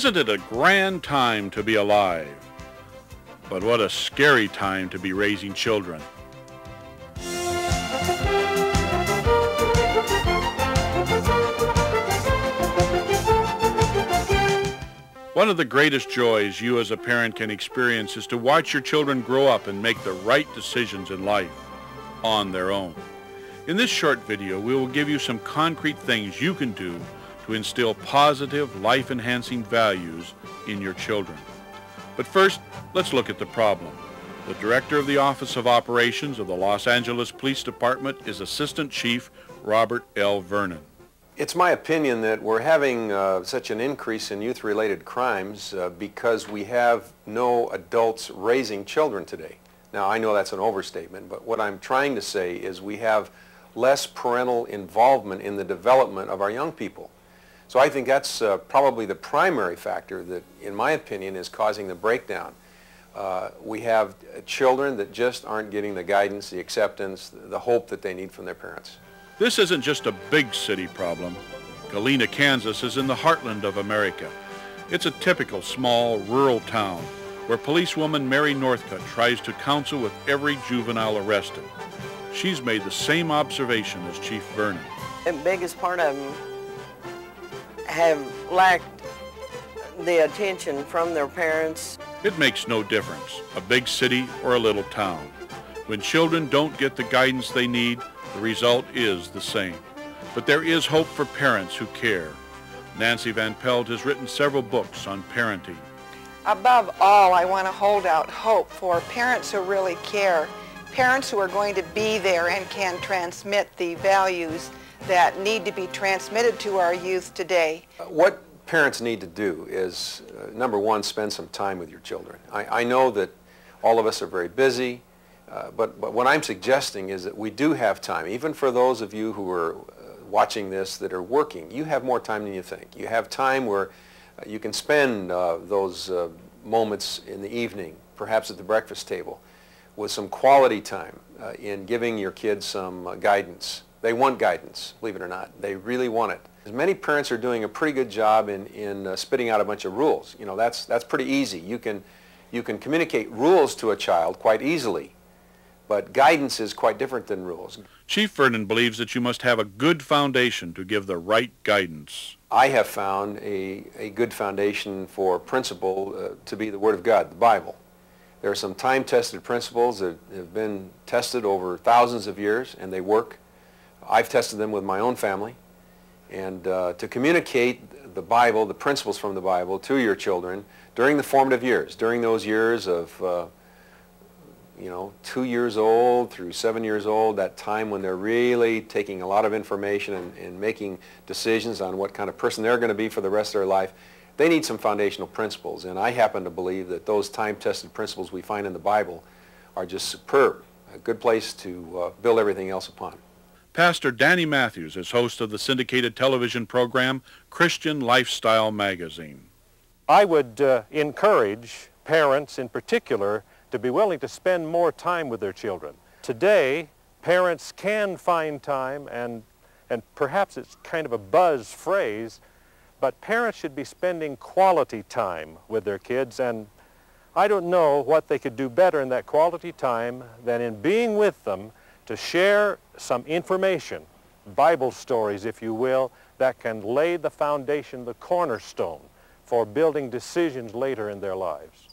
Isn't it a grand time to be alive? But what a scary time to be raising children. One of the greatest joys you as a parent can experience is to watch your children grow up and make the right decisions in life on their own. In this short video, we will give you some concrete things you can do to instill positive, life-enhancing values in your children. But first, let's look at the problem. The director of the Office of Operations of the Los Angeles Police Department is Assistant Chief Robert L. Vernon. It's my opinion that we're having such an increase in youth-related crimes because we have no adults raising children today. Now, I know that's an overstatement, but what I'm trying to say is we have less parental involvement in the development of our young people. So I think that's probably the primary factor that, in my opinion, is causing the breakdown. We have children that just aren't getting the guidance, the acceptance, the hope that they need from their parents. This isn't just a big city problem. Galena, Kansas is in the heartland of America. It's a typical small rural town where policewoman Mary Northcutt tries to counsel with every juvenile arrested. She's made the same observation as Chief Vernon. The biggest part of them have lacked the attention from their parents. It makes no difference, a big city or a little town. When children don't get the guidance they need, the result is the same. But there is hope for parents who care. Nancy Van Pelt has written several books on parenting. Above all, I want to hold out hope for parents who really care, parents who are going to be there and can transmit the values that need to be transmitted to our youth today. What parents need to do is, number one, spend some time with your children. I know that all of us are very busy, but what I'm suggesting is that we do have time. Even for those of you who are watching this that are working, you have more time than you think. You have time where you can spend those moments in the evening, perhaps at the breakfast table, with some quality time in giving your kids some guidance. They want guidance, believe it or not. They really want it. Many parents are doing a pretty good job in spitting out a bunch of rules. You know, that's pretty easy. You can communicate rules to a child quite easily. But guidance is quite different than rules. Chief Vernon believes that you must have a good foundation to give the right guidance. I have found a good foundation for principle to be the Word of God, the Bible. There are some time-tested principles that have been tested over thousands of years, and they work. I've tested them with my own family. And to communicate the Bible, the principles from the Bible, to your children during the formative years, during those years of 2 years old through 7 years old, that time when they're really taking a lot of information and making decisions on what kind of person they're going to be for the rest of their life, they need some foundational principles. And I happen to believe that those time-tested principles we find in the Bible are just superb, a good place to build everything else upon. Pastor Danny Matthews is host of the syndicated television program Christian Lifestyle Magazine. I would encourage parents in particular to be willing to spend more time with their children. Today, parents can find time, and perhaps it's kind of a buzz phrase, but parents should be spending quality time with their kids, and I don't know what they could do better in that quality time than in being with them to share some information, Bible stories, if you will, that can lay the foundation, the cornerstone for building decisions later in their lives.